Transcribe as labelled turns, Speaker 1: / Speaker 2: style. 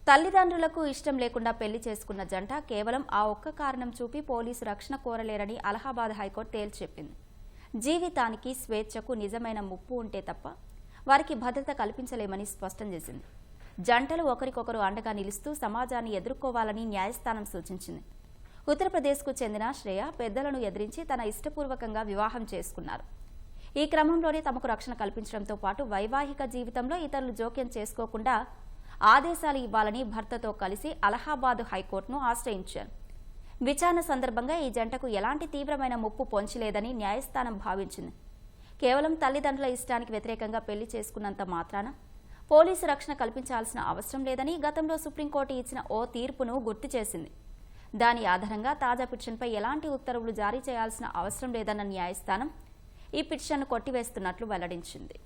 Speaker 1: తల్లిదండ్రులకు ఇష్టం లేకుండా పెళ్లి చేసుకున్న జంట కేవలం ఆ ఒక్క కారణం చూపి పోలీసు రక్షణ కోరలేరని అలహాబాద్ హైకోర్టు తేల్చెప్పింది. జీవితానికి స్వేచ్ఛకు నిజమైన ముప్పు ఉంటే తప్ప వారికి భద్రత కల్పించలేమని స్పష్టం చేసింది. జంటలు ఒకరికొకరు అండగా నిలుస్తూ సమాజాన్ని ఎదుర్కోవాలని న్యాయస్థానం సూచించింది. ఉత్తరప్రదేశ్కు చెందిన శ్రేయ పెద్దలను ఎదిరించి తన ఇష్టపూర్వకంగా వివాహం చేసుకున్నారు. ఈ క్రమంలోనే తమకు రక్షణ కల్పించడంతో పాటు వైవాహిక జీవితంలో ఇతరులు జోక్యం చేసుకోకుండా ఆదేశాలు ఇవ్వాలని భర్తతో కలిసి అలహాబాద్ హైకోర్టును ఆశ్రయించారు. విచారణ సందర్భంగా ఈ జంటకు ఎలాంటి తీవ్రమైన ముప్పు పొంచలేదని న్యాయస్థానం భావించింది. కేవలం తల్లిదండ్రుల ఇష్టానికి వ్యతిరేకంగా పెళ్లి చేసుకున్నంత మాత్రాన పోలీసు రక్షణ కల్పించాల్సిన అవసరం లేదని గతంలో సుప్రీంకోర్టు ఇచ్చిన ఓ తీర్పును గుర్తు చేసింది. దాని ఆధారంగా తాజా పిటిషన్పై ఎలాంటి ఉత్తర్వులు జారీ చేయాల్సిన అవసరం లేదన్న న్యాయస్థానం ఈ పిటిషన్ను కొట్టివేస్తున్నట్లు వెల్లడించింది.